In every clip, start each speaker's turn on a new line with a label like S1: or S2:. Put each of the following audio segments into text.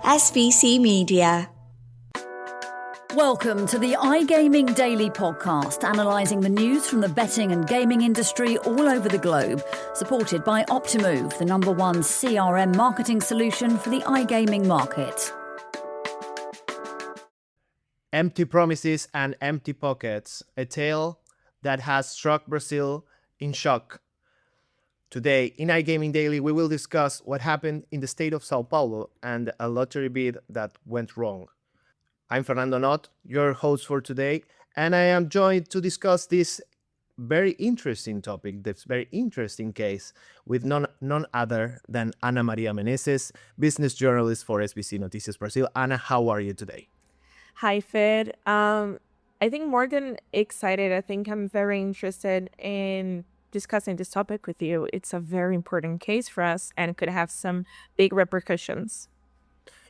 S1: SBC Media.
S2: Welcome to the iGaming Daily Podcast, analysing the news from the betting and gaming industry all over the globe, supported by Optimove, the #1 CRM marketing solution for the iGaming market.
S3: Empty promises and empty pockets, a tale that has struck Brazil in shock. Today, in iGaming Daily, we will discuss what happened in the state of São Paulo and a lottery bid that went wrong. I'm Fernando Noodt, your host for today, and I am joined to discuss this very interesting topic, this very interesting case, with none other than Ana Maria Menezes, business journalist for SBC Noticias Brazil. Ana, how are you today?
S4: Hi, Fed. I think more than excited, I think I'm very interested in discussing this topic with you. It's a very important case for us and could have some big repercussions.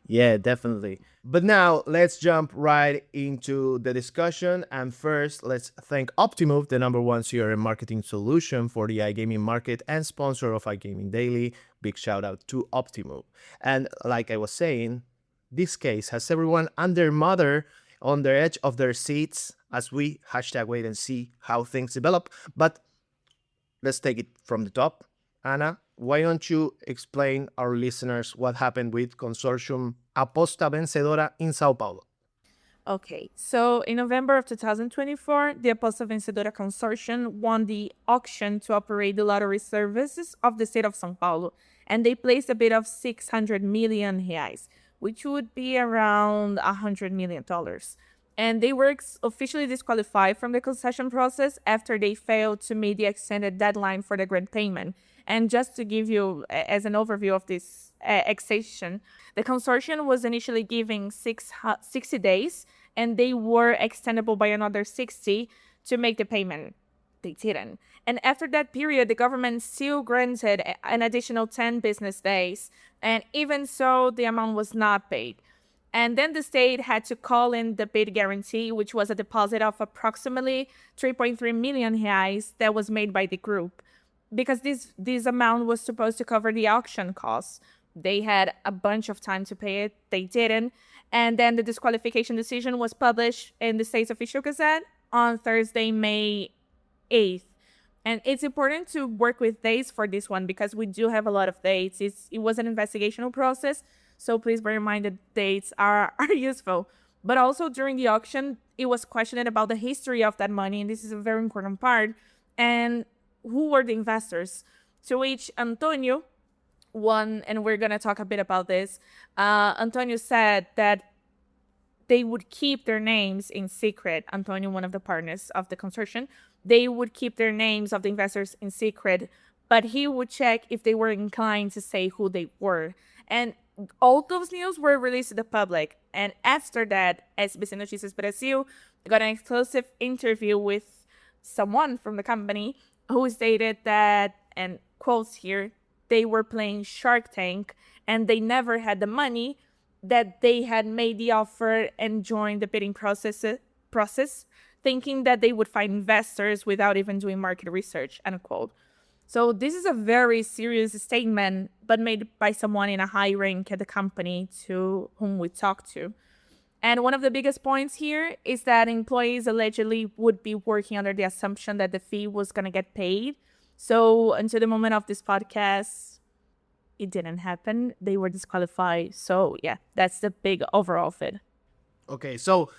S3: Yeah, definitely. But now let's jump right into the discussion. And first, let's thank Optimove, the #1 CRM marketing solution for the iGaming market and sponsor of iGaming Daily. Big shout out to Optimove. And like I was saying, this case has everyone on the edge of their seats as we #wait and see how things develop. But let's take it from the top. Ana, why don't you explain our listeners what happened with consortium Aposta Vencedora in São Paulo?
S4: Okay, so in November of 2024, the Aposta Vencedora consortium won the auction to operate the lottery services of the state of São Paulo, and they placed a bid of 600 million reais, which would be around $100 million. And they were officially disqualified from the concession process after they failed to meet the extended deadline for the grant payment. And just to give you as an overview of this extension, the consortium was initially giving 60 days, and they were extendable by another 60 to make the payment. They didn't. And after that period, the government still granted an additional 10 business days. And even so, the amount was not paid. And then the state had to call in the bid guarantee, which was a deposit of approximately 3.3 million reais that was made by the group. Because this amount was supposed to cover the auction costs. They had a bunch of time to pay it. They didn't. And then the disqualification decision was published in the state's official gazette on Thursday, May 8th. And it's important to work with dates for this one because we do have a lot of dates. It was an investigational process. So please bear in mind that dates are useful. But also during the auction, it was questioned about the history of that money. And this is a very important part. And who were the investors? To which Antonio won, and we're going to talk a bit about this. Antonio said that they would keep their names in secret. Antonio, one of the partners of the consortium, they would keep their names of the investors in secret, but he would check if they were inclined to say who they were. And all those news were released to the public. And after that, SBC Noticias Brazil got an exclusive interview with someone from the company who stated that, and quotes here, they were playing Shark Tank and they never had the money, that they had made the offer and joined the bidding process, thinking that they would find investors without even doing market research, unquote. So this is a very serious statement, but made by someone in a high rank at the company to whom we talked to. And one of the biggest points here is that employees allegedly would be working under the assumption that the fee was going to get paid. So until the moment of this podcast, it didn't happen. They were disqualified. So yeah, that's the big overall fit.
S3: Okay, so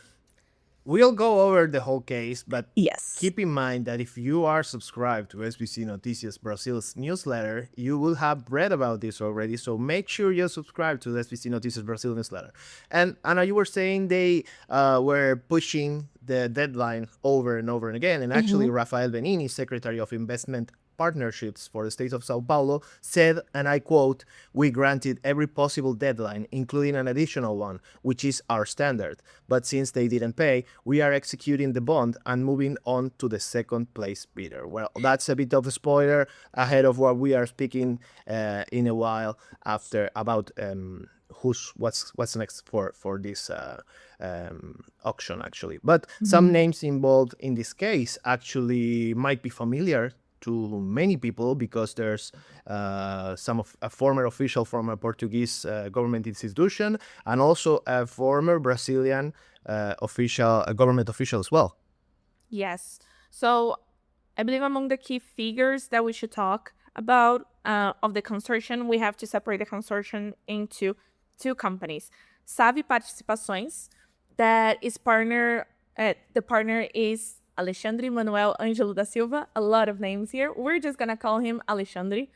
S3: we'll go over the whole case, but
S4: yes,
S3: keep in mind that if you are subscribed to SBC Noticias Brazil's newsletter, you will have read about this already. So make sure you subscribe to the SBC Noticias Brazil newsletter. And Ana, you were saying they were pushing the deadline over and over and again. And actually, Rafael Benini, Secretary of Investment Partnerships for the state of São Paulo, said, and I quote, "We granted every possible deadline, including an additional one, which is our standard. But since they didn't pay, we are executing the bond and moving on to the second place bidder." Well, that's a bit of a spoiler ahead of what we are speaking in a while after about what's next for this auction, actually. But some names involved in this case actually might be familiar to many people because there's a former official from a Portuguese government institution and also a former Brazilian government official as well.
S4: Yes. So I believe among the key figures that we should talk about of the consortium, we have to separate the consortium into two companies. Savi Participações, that is the partner is Alexandre Manuel Ângelo da Silva. A lot of names here. We're just gonna call him Alexandre.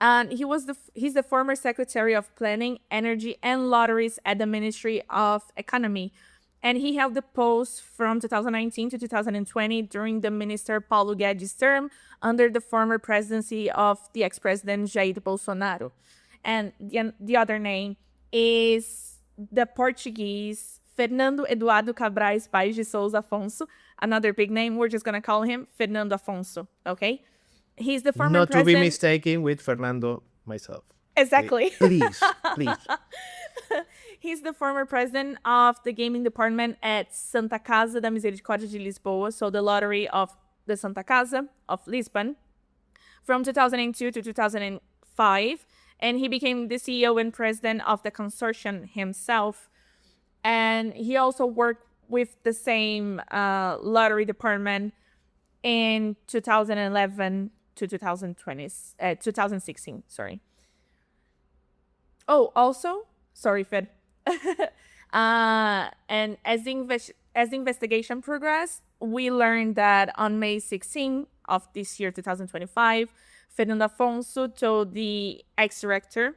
S4: And he's the former Secretary of Planning, Energy, and Lotteries at the Ministry of Economy. And he held the post from 2019 to 2020 during the Minister Paulo Guedes' term under the former presidency of the ex-president Jair Bolsonaro. And the other name is the Portuguese Fernando Eduardo Cabrais Paes de Souza Afonso. Another big name, we're just going to call him Fernando Afonso, okay? He's the former
S3: Not
S4: president.
S3: to be mistaken with Fernando myself.
S4: Exactly.
S3: Please.
S4: He's the former president of the gaming department at Santa Casa da Misericórdia de Lisboa, so the lottery of the Santa Casa of Lisbon, from 2002 to 2005. And he became the CEO and president of the consortium himself. And he also worked with the same lottery department in 2011 to 2016, sorry. Oh, also, sorry, Fed. And as the investigation progressed, we learned that on May 16 of this year, 2025, Fernando Afonso told the ex-director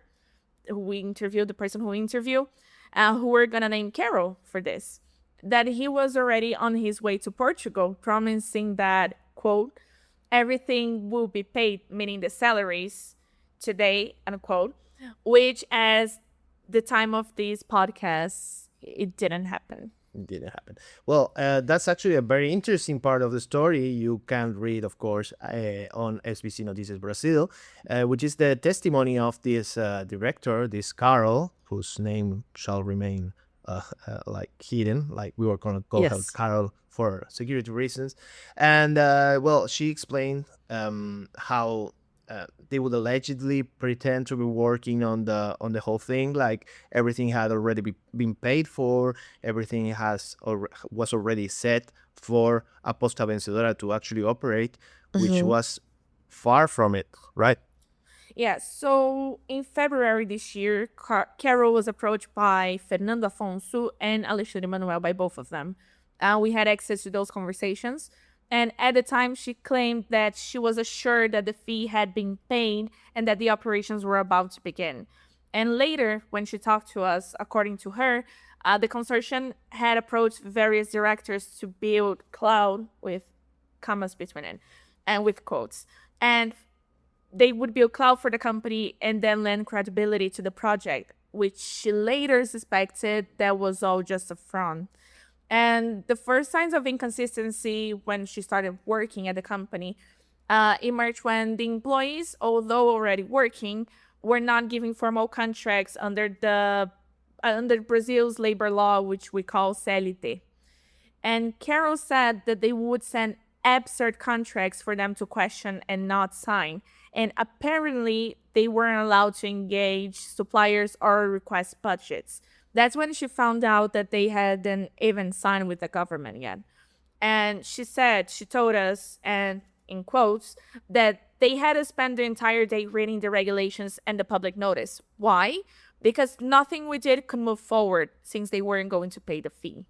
S4: the person who interviewed, who we're gonna name Carol for this, that he was already on his way to Portugal, promising that, quote, everything will be paid, meaning the salaries, today, unquote, which as the time of these podcasts, it didn't happen.
S3: Well, that's actually a very interesting part of the story. You can read, of course, on SBC Noticias Brazil, which is the testimony of this director, this Carol, whose name shall remain like hidden, like we were going to call her Carol for security reasons. And well, she explained how they would allegedly pretend to be working on the whole thing, like everything had already been paid for, everything was already set for Aposta Vencedora to actually operate, which was far from it, right?
S4: Yeah, so in February this year, Carol was approached by Fernando Afonso and Alexandre Manuel, by both of them. We had access to those conversations. And at the time, she claimed that she was assured that the fee had been paid and that the operations were about to begin. And later, when she talked to us, according to her, the consortium had approached various directors to build cloud, with commas between it, and with quotes. And they would build cloud for the company and then lend credibility to the project, which she later suspected that was all just a front. And the first signs of inconsistency when she started working at the company emerged when the employees, although already working, were not giving formal contracts under Brazil's labor law, which we call CLT. And Carol said that they would send absurd contracts for them to question and not sign. And apparently, they weren't allowed to engage suppliers or request budgets. That's when she found out that they hadn't even signed with the government yet. And she told us, and in quotes, that they had to spend the entire day reading the regulations and the public notice. Why? Because nothing we did could move forward since they weren't going to pay the fee,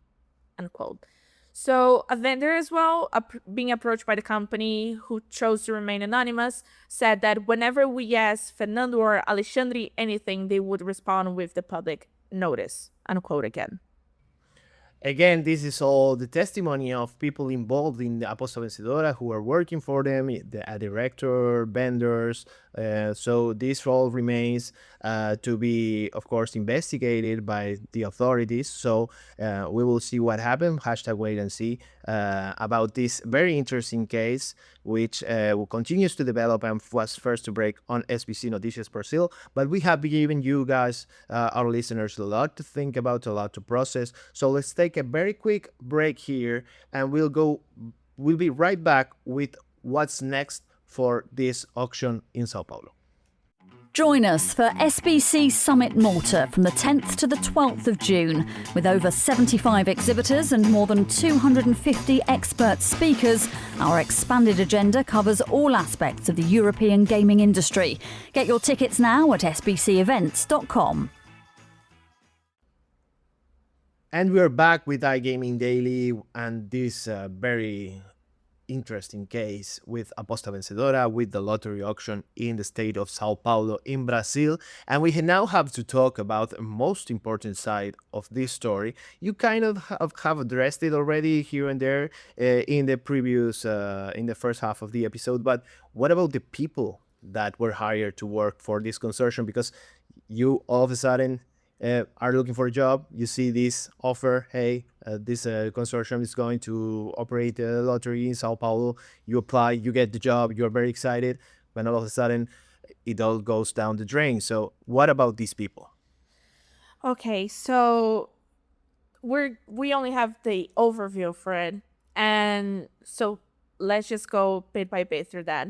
S4: unquote. So a vendor as well, being approached by the company, who chose to remain anonymous, said that whenever we asked Fernando or Alexandre anything, they would respond with the public notice, unquote, again.
S3: Again, this is all the testimony of people involved in the Aposta Vencedora who are working for them, a director, vendors. So this all remains to be, of course, investigated by the authorities. So we will see what happens. #wait and see about this very interesting case, which continues to develop and was first to break on SBC Noticias Brazil. But we have given you guys, our listeners, a lot to think about, a lot to process. So let's take a very quick break here, and we'll be right back with what's next for this auction in São Paulo.
S2: Join us for SBC Summit Malta from the 10th to the 12th of June. With over 75 exhibitors and more than 250 expert speakers, our expanded agenda covers all aspects of the European gaming industry. Get your tickets now at sbcevents.com.
S3: And we're back with iGaming Daily and this very interesting case with Aposta Vencedora, with the lottery auction in the state of São Paulo in Brazil. And we now have to talk about the most important side of this story. You kind of have addressed it already here and there in the previous, in the first half of the episode. But what about the people that were hired to work for this consortium? Because you all of a sudden are looking for a job, you see this offer, hey, this consortium is going to operate a lottery in Sao Paulo, you apply, you get the job, you're very excited, but all of a sudden it all goes down the drain. So what about these people?
S4: Okay, so we only have the overview for it, and so let's just go bit by bit through that.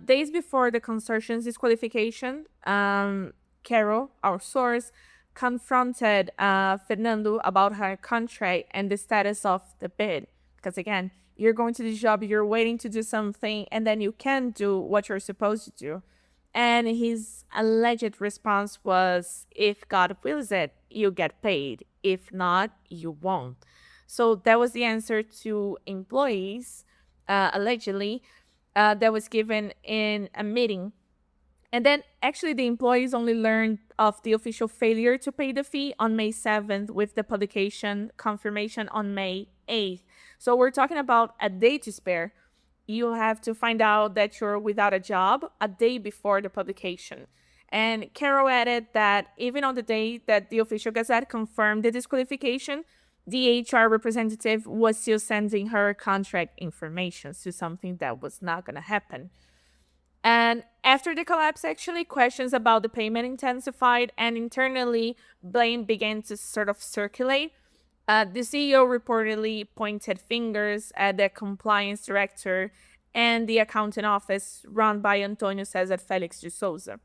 S4: Days before the consortium's disqualification, Carol, our source, confronted Fernando about her contract and the status of the bid. Because again, you're going to the job, you're waiting to do something, and then you can't do what you're supposed to do. And his alleged response was, if God wills it, you get paid. If not, you won't. So that was the answer to employees, allegedly, that was given in a meeting. And then actually the employees only learned of the official failure to pay the fee on May 7th with the publication confirmation on May 8th. So we're talking about a day to spare. You have to find out that you're without a job a day before the publication. And Carol added that even on the day that the official Gazette confirmed the disqualification, the HR representative was still sending her contract information to something that was not going to happen. And after the collapse, actually, questions about the payment intensified, and internally, blame began to sort of circulate. The CEO reportedly pointed fingers at the compliance director and the accounting office run by Antonio Cesar Felix de Souza.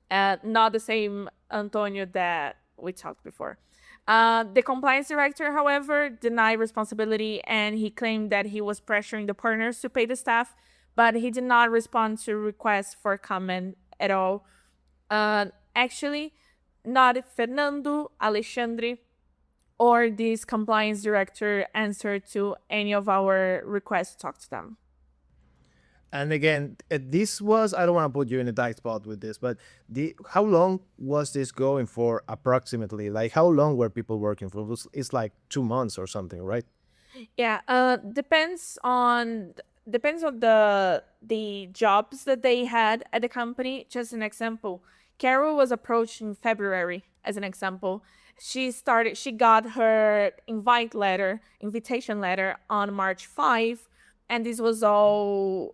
S4: Not the same Antonio that we talked before. The compliance director, however, denied responsibility, and he claimed that he was pressuring the partners to pay the staff, but he did not respond to requests for comment at all. Actually, not Fernando, Alexandre, or this compliance director answered to any of our requests to talk to them.
S3: And again, this was, I don't want to put you in a tight spot with this, but how long was this going for approximately? Like, how long were people working for? It's like 2 months or something, right?
S4: Yeah, depends on the jobs that they had at the company. Just an example, Carol was approached in February, as an example. She got her invitation letter on March 5, and this was all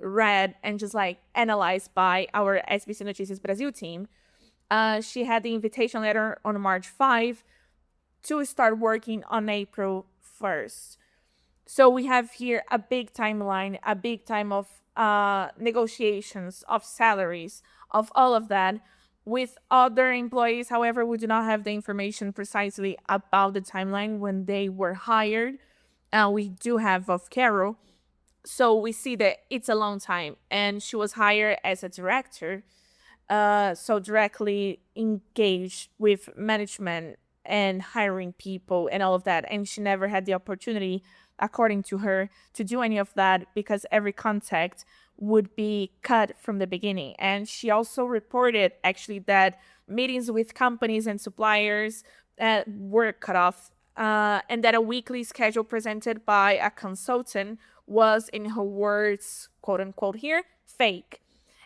S4: read and just like analyzed by our SBC Noticias Brasil team. She had the invitation letter on March 5 to start working on April 1st. So we have here a big timeline, a big time of negotiations, of salaries, of all of that. With other employees, however, we do not have the information precisely about the timeline when they were hired. We do have of Carol. So we see that it's a long time. And she was hired as a director, so directly engaged with management and hiring people and all of that. And she never had the opportunity, according to her, to do any of that because every contact would be cut from the beginning. And she also reported actually that meetings with companies and suppliers were cut off, and that a weekly schedule presented by a consultant was, in her words, quote unquote here, fake.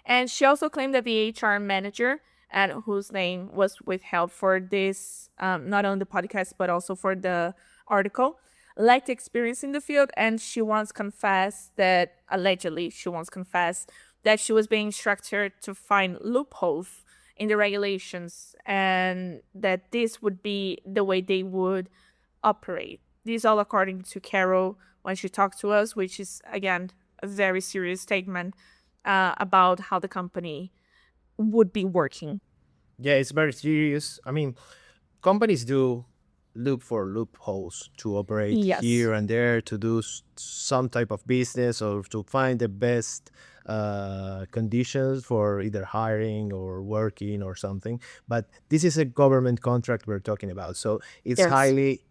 S4: And she also claimed that the HR manager, and whose name was withheld for this, not on the podcast, but also for the article, lacked experience in the field, and she once confessed that, allegedly, she was being instructed to find loopholes in the regulations, and that this would be the way they would operate. This all according to Carol when she talked to us, which is, again, a very serious statement about how the company would be working.
S3: Yeah, it's very serious. I mean, companies do look for loopholes to operate
S4: Yes.
S3: here and there to do some type of business or to find the best conditions for either hiring or working or something. But this is a government contract we're talking about, so it's
S4: Yes.
S3: highly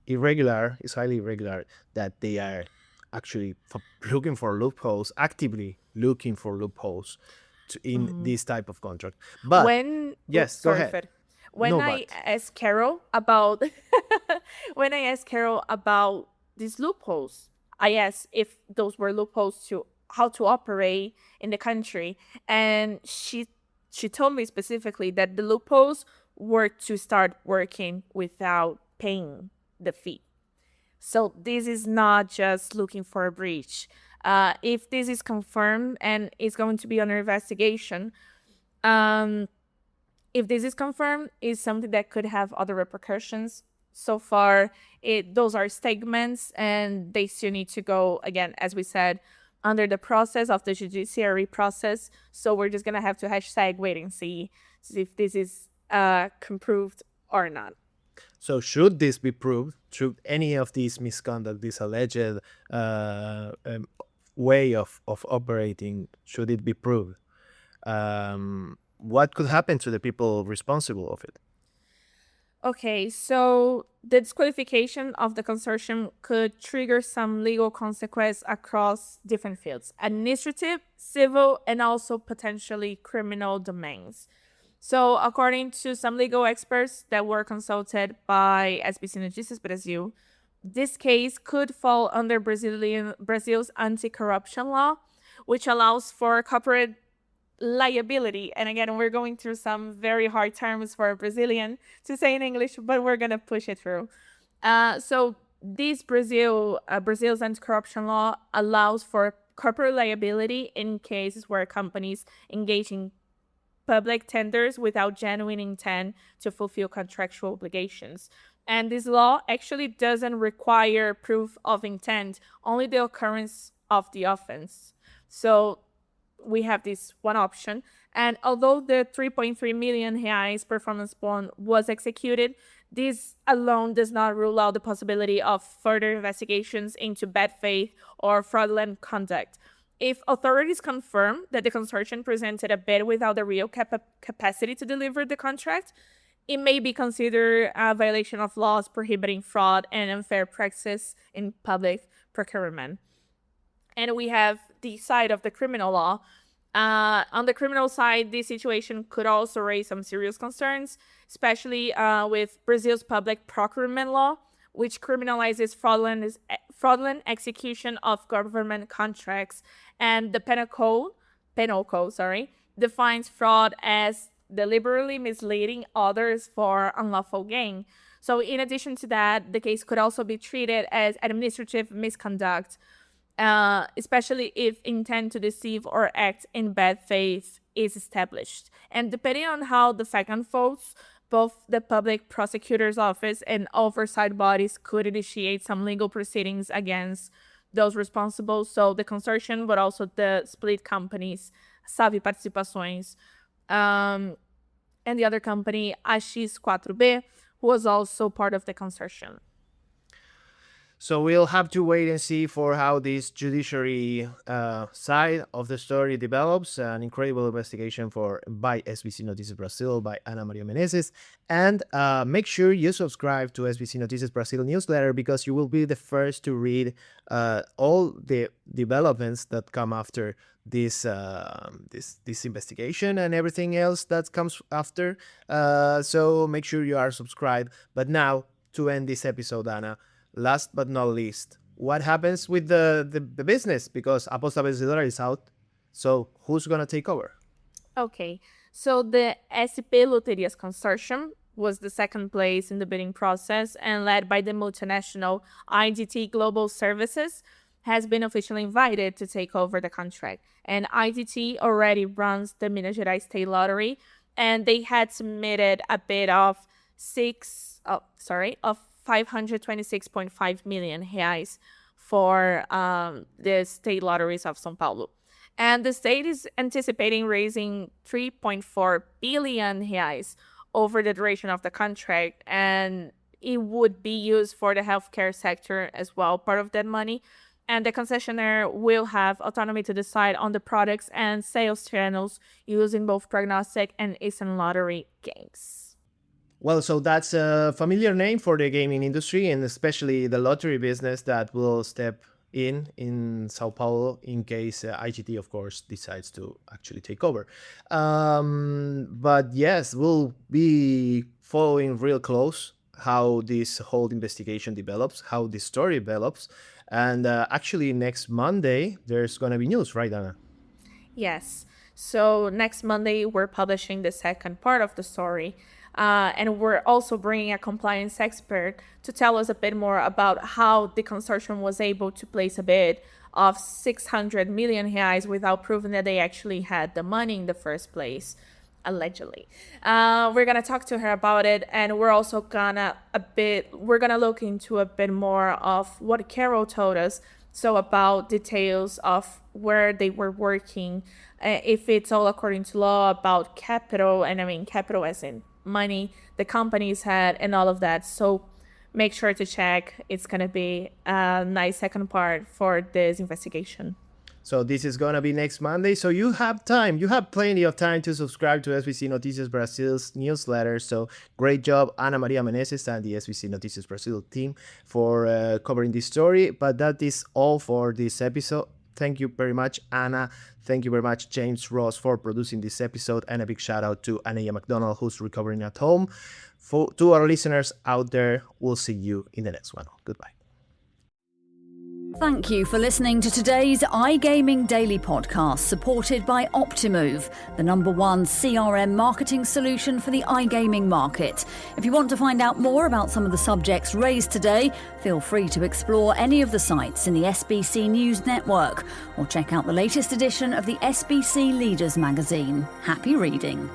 S3: irregular. It's highly irregular that they are actually looking for loopholes, actively looking for loopholes in this type of contract. But yes, go ahead.
S4: Fred. When
S3: No,
S4: I
S3: but
S4: asked Carol about when I asked Carol about these loopholes, I asked if those were loopholes to how to operate in the country, and she told me specifically that the loopholes were to start working without paying the fee. So this is not just looking for a breach. If this is confirmed and it's going to be under investigation, if this is confirmed, is something that could have other repercussions. So far, those are statements, and they still need to go, again, as we said, under the process of the judiciary process. So we're just going to have to hashtag wait and see if this is proved or not.
S3: so should this be proved, should any of these misconduct, this alleged way of operating, should it be proved, what could happen to the people responsible of it?
S4: Okay, so the disqualification of the consortium could trigger some legal consequence across different fields: administrative, civil, and also potentially criminal domains. So according to some legal experts that were consulted by SBC Noticias Brasil, this case could fall under Brazil's anti-corruption law, which allows for corporate liability. And again, we're going through some very hard terms for a Brazilian to say in English, but we're going to push it through. So this Brazil's anti-corruption law allows for corporate liability in cases where companies engage in public tenders without genuine intent to fulfill contractual obligations. And this law actually doesn't require proof of intent, only the occurrence of the offense. So we have this one option. And although the 3.3 million reais performance bond was executed, this alone does not rule out the possibility of further investigations into bad faith or fraudulent conduct. If authorities confirm that the consortium presented a bid without the real capacity to deliver the contract, it may be considered a violation of laws prohibiting fraud and unfair practices in public procurement. And we have the side of the criminal law. On the criminal side, this situation could also raise some serious concerns, especially with Brazil's public procurement law, which criminalizes fraudulent execution of government contracts. And the penal code defines fraud as deliberately misleading others for unlawful gain. So in addition to that, the case could also be treated as administrative misconduct, especially if intent to deceive or act in bad faith is established. And depending on how the fact unfolds, both the public prosecutor's office and oversight bodies could initiate some legal proceedings against those responsible. So the consortium, but also the split companies, Savi Participações, and the other company, AX4B, who was also part of the consortium.
S3: So we'll have to wait and see for how this judiciary side of the story develops. An incredible investigation by SBC Noticias Brasil, by Ana Maria Menezes. And make sure you subscribe to SBC Noticias Brasil newsletter, because you will be the first to read all the developments that come after this investigation and everything else that comes after. So make sure you are subscribed. But now, to end this episode, Ana, last but not least, what happens with the business? Because Aposta Vencedora is out. So who's going to take over?
S4: Okay, so the SP Loterias Consortium was the second place in the bidding process, and led by the multinational IDT Global Services, has been officially invited to take over the contract. And IDT already runs the Minas Gerais State Lottery, and they had submitted a bid of 526.5 million reais for the state lotteries of São Paulo. And the state is anticipating raising 3.4 billion reais over the duration of the contract, and it would be used for the healthcare sector as well, part of that money. And the concessionaire will have autonomy to decide on the products and sales channels using both prognostic and instant lottery games.
S3: Well, so that's a familiar name for the gaming industry, and especially the lottery business that will step in São Paulo in case IGT, of course, decides to actually take over. But yes, we'll be following real close how this whole investigation develops, how this story develops. And actually, next Monday, there's going to be news, right, Anna?
S4: Yes. So next Monday, we're publishing the second part of the story. And we're also bringing a compliance expert to tell us a bit more about how the consortium was able to place a bid of 600 million reais without proving that they actually had the money in the first place, allegedly. We're gonna talk to her about it, and we're also gonna look into a bit more of what Carol told us, so about details of where they were working, if it's all according to law, about capital, and I mean capital as in money the companies had and all of that. So make sure to check. It's going to be a nice second part for this investigation.
S3: So this is going to be next Monday. So you have time. You have plenty of time to subscribe to SBC Noticias Brasil's newsletter. So great job, Ana Maria Menezes and the SBC Noticias Brasil team for covering this story. But that is all for this episode. Thank you very much, Anna. Thank you very much, James Ross, for producing this episode. And a big shout out to Anaya McDonald, who's recovering at home. To our listeners out there, we'll see you in the next one. Goodbye.
S2: Thank you for listening to today's iGaming Daily podcast, supported by Optimove, the #1 CRM marketing solution for the iGaming market. If you want to find out more about some of the subjects raised today, feel free to explore any of the sites in the SBC News network or check out the latest edition of the SBC Leaders magazine. Happy reading.